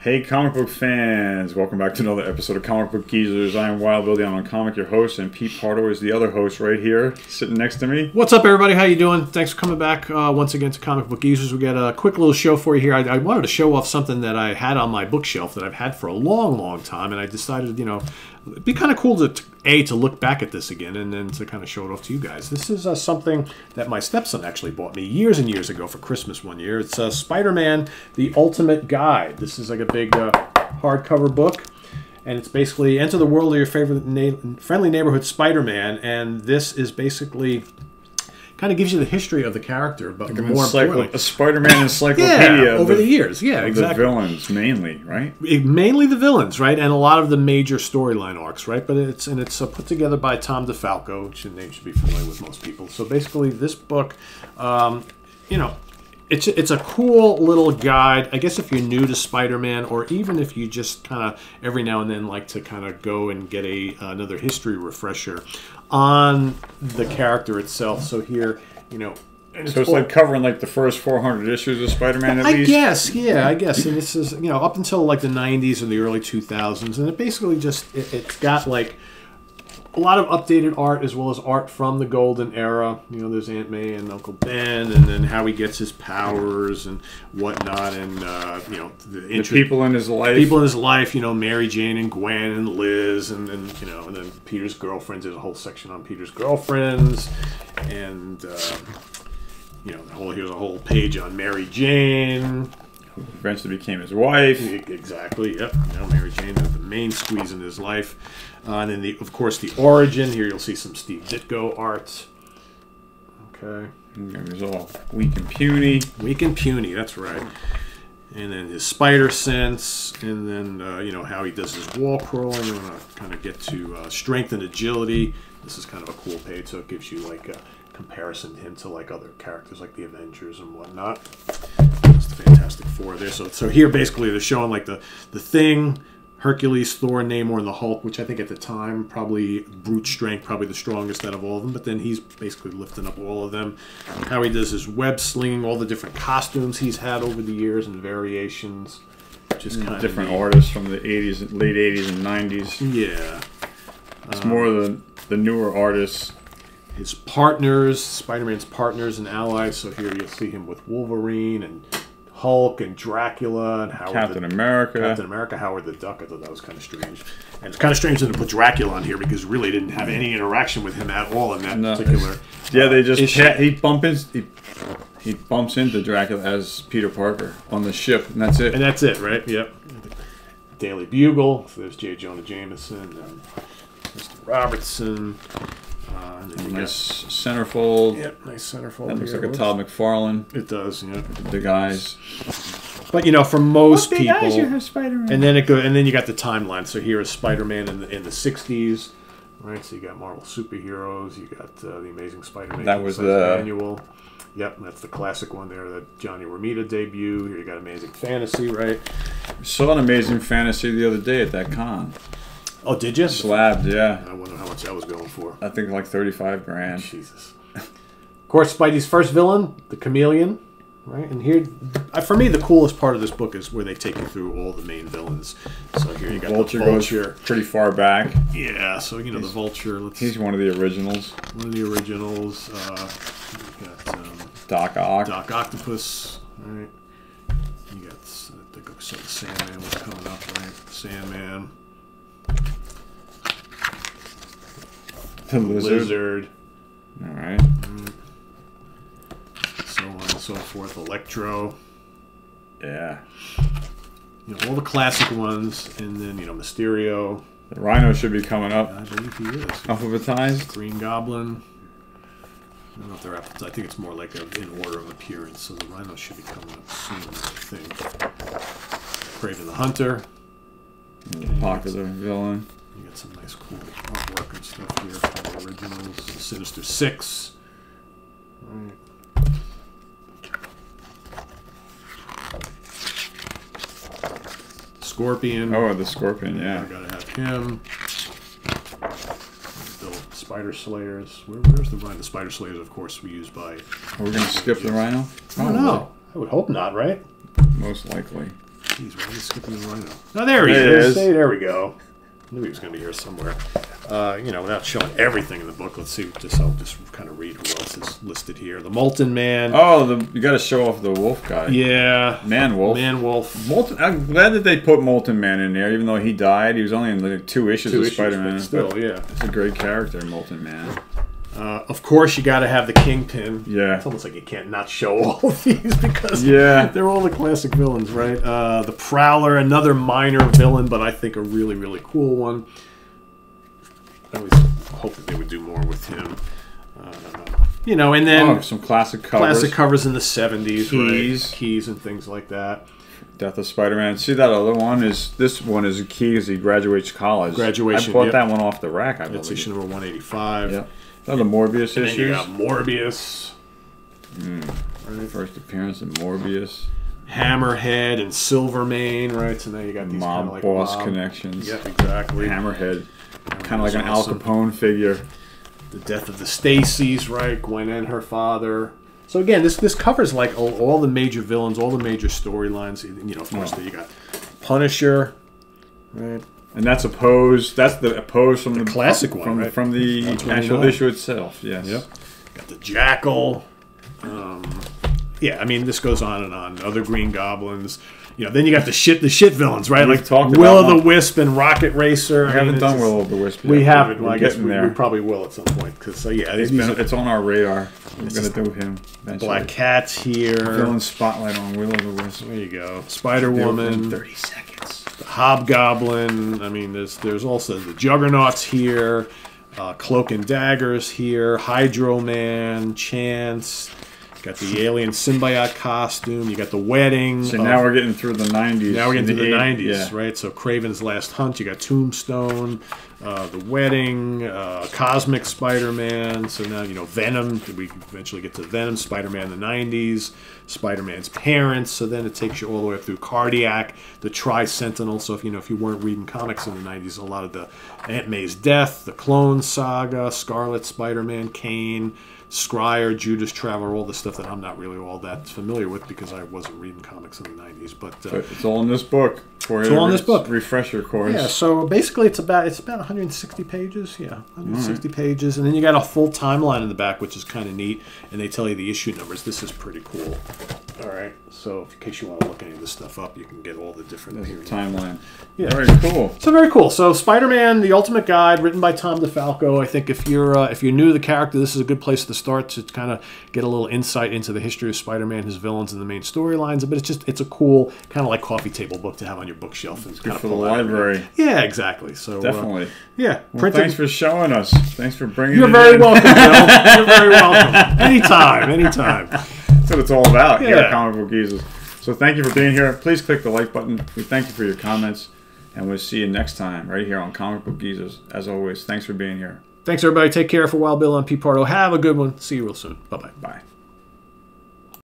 Hey comic book fans, welcome back to another episode of Comic Book Geezers. I am Wild Bill, the Unknown Comic, your host, and Pete Pardo is the other host right here, sitting next to me. What's up, everybody? How you doing? Thanks for coming back once again to Comic Book Geezers. We got a quick little show for you here. I wanted to show off something that I had on my bookshelf that I've had for a long time, and I decided, you know, it'd be kind of cool to look back at this again and then to kind of show it off to you guys. This is something that my stepson actually bought me years and years ago for Christmas one year. It's Spider-Man, The Ultimate Guide. This is like a big hardcover book, and it's basically enter the world of your favorite friendly neighborhood Spider-Man, and this is basically kind of gives you the history of the character, but like more importantly, a Spider-Man encyclopedia over the years. Yeah, exactly. The villains mainly, right? Mainly the villains, right, and a lot of the major storyline arcs, right. But it's put together by Tom DeFalco, which name should be familiar with most people. So basically, this book, you know. It's a cool little guide, I guess, if you're new to Spider-Man, or even if you just kind of every now and then like to kind of go and get another history refresher on the character itself. So here, you know, so it's like covering like the first 400 issues of Spider-Man at least? I guess, yeah, I guess. And this is, you know, up until like the 90s or the early 2000s, and it basically just it's got like a lot of updated art as well as art from the golden era. You know, there's Aunt May and Uncle Ben, and then how he gets his powers and whatnot, and you know, the people in his life. People in his life. You know, Mary Jane and Gwen and Liz, and then you know, and then Peter's girlfriends. There's a whole section on Peter's girlfriends, and you know, here's a whole page on Mary Jane, who eventually became his wife. Exactly. Yep. You know, Mary Jane is the main squeeze in his life. And then, of course, the origin. Here you'll see some Steve Ditko art. Okay. It was all weak and puny. Weak and puny, that's right. And then his spider sense. And then, you know, how he does his wall crawling. We're going to kind of get to strength and agility. This is kind of a cool page, so it gives you, like, a comparison to him to, like, other characters like the Avengers and whatnot. That's the Fantastic Four there. So here, basically, they're showing, like, the Thing, Hercules, Thor, Namor, and the Hulk, which I think at the time, probably brute strength, probably the strongest out of all of them. But then he's basically lifting up all of them. How he does his web slinging, all the different costumes he's had over the years and variations. Just kind of different artists from the 80s, late 80s and 90s. Yeah. It's more of the newer artists. His partners, Spider-Man's partners and allies. So here you'll see him with Wolverine and Hulk and Dracula and Captain America, Howard the Duck. I thought that was kind of strange. And it's kind of strange to put Dracula on here because really didn't have any interaction with him at all in that particular. Yeah, they just he bumps into Dracula as Peter Parker on the ship, and that's it. And that's it, right? Yep. Daily Bugle. So there's J. Jonah Jameson, Mr. Robertson. And then nice centerfold. Yep, nice centerfold. That looks like a Todd McFarlane. It does, yeah. The big eyes. But you know, for most people, eyes you have Spider-Man. And then you got the timeline. So here is Spider-Man in the '60s, right? So you got Marvel superheroes. You got the Amazing Spider-Man. That was the annual. Yep, that's the classic one there. The Johnny Romita debut. Here you got Amazing Fantasy, right? I saw an Amazing Fantasy the other day at that con. Oh, did you? Slabbed, yeah. I wonder how much that was going for. I think like 35 grand. Jesus. Of course, Spidey's first villain, the Chameleon, right? And here, for me, the coolest part of this book is where they take you through all the main villins. So here you got Vulture the Vulture. Goes pretty far back. Yeah, so you know the Vulture. He's one of the originals. One of the originals. You got Doc Ock. Doc Octopus, right? You got the Sandman was coming up, right? Sandman. The Lizard. All right. So on and so forth. Electro. Yeah. You know, all the classic ones, and then you know Mysterio. The Rhino should be coming up. I believe he is. Alphabetized. Green Goblin. I don't know if they're alphabetized. I think it's more like in order of appearance. So the Rhino should be coming up soon, I think. Kraven the Hunter. Popular villain. You got some nice cool artwork and stuff here from the originals. Sinister Six. Right. Scorpion. Oh, the Scorpion, yeah. I gotta have him. The Spider Slayers. Where's the Rhino? The Spider Slayers, of course, we use by. Are we going to skip the Rhino? I don't know. I would hope not, right? Most likely. Jeez, why are you skipping the rhino? Oh, there he is. Hey, there we go. I knew he was going to be here somewhere. You know, without showing everything in the book, let's see. I'll just kind of read who else is listed here. The Molten Man. Oh, you got to show off the wolf guy. Yeah. Man Wolf. Man Wolf. I'm glad that they put Molten Man in there, even though he died. He was only in like 2 issues of Spider-Man. Still, yeah. It's a great character, Molten Man. Of course, you got to have the Kingpin. Yeah. It's almost like you can't not show all of these because they're all the classic villains, right? The Prowler, another minor villain, but I think a really, really cool one. I always hope that they would do more with him. You know, and then some classic covers. Classic covers in the 70s, Keys. right? Keys and things like that. Death of Spider-Man. See, that other one this one is a key as he graduates college. Graduation. I bought that one off the rack, I believe. That's issue number 185. Yeah. Those are the Morbius and issues. Then you got Morbius. Right. First appearance of Morbius. Hammerhead and Silvermane, right? So now you got these mob like boss connections. Yeah, exactly. Hammerhead. Kind of like an Al Capone figure. The Death of the Stacys, right? Gwen and her father. So again, this covers like all the major villains, all the major storylines. You know, of course, you got Punisher, right? And that's a pose. That's the pose from the classic one, right? From the actual issue itself. Yes. Yep. Got the Jackal. Yeah, I mean, this goes on and on. Other Green Goblins. You know, then you got the shit villains, right? We've like talked Will about o' the Wisp and Rocket Racer. We haven't done Will o' the Wisp yet. We haven't. Well, I guess we probably will at some point. Cause, yeah, it's on our radar. We're going to do him eventually. Black Cat's here. Villain spotlight on Will o' the Wisp. There you go. Spider-Woman. 30 seconds. The Hobgoblin. I mean, there's also the Juggernauts here. Cloak and Daggers here. Hydro Man. Chance. Got the alien symbiote costume. You got the wedding. So now we're getting through the 90s. Now we're getting through the 90s, right? So Kraven's Last Hunt. You got Tombstone, the wedding, Cosmic Spider-Man. So now, you know, Venom. We eventually get to Venom. Spider-Man in the 90s. Spider-Man's parents. So then it takes you all the way up through Cardiac, the Tri-Sentinel. So if you weren't reading comics in the 90s, a lot of the Aunt May's Death, the Clone Saga, Scarlet Spider-Man, Kane, Scryer, Judas Traveler, all the stuff that I'm not really all that familiar with because I wasn't reading comics in the 90s. But it's all in this book. It's all in this book. Refresher course. Yeah, so basically it's about 160 pages. Yeah, 160 pages. And then you got a full timeline in the back, which is kind of neat. And they tell you the issue numbers. This is pretty cool. All right. So in case you want to look any of this stuff up, you can get all the different timeline. Yeah. Very cool. So very cool. So Spider-Man, The Ultimate Guide, written by Tom DeFalco. I think if you're new to the character, this is a good place to start to kind of get a little insight into the history of Spider-Man, his villains, and the main storylines. But it's a cool kind of like coffee table book to have on your bookshelf. And good for the library. Yeah, exactly. So definitely. Yeah. Well, thanks for showing us. Thanks for bringing. You're very welcome, Bill. You're very welcome. Anytime. That's what it's all about here at Comic Book Geezers. So thank you for being here. Please click the like button. We thank you for your comments. And we'll see you next time right here on Comic Book Geezers. As always, thanks for being here. Thanks, everybody. Take care. For Wild Bill, I'm Pete Pardo. Have a good one. See you real soon. Bye-bye. Bye.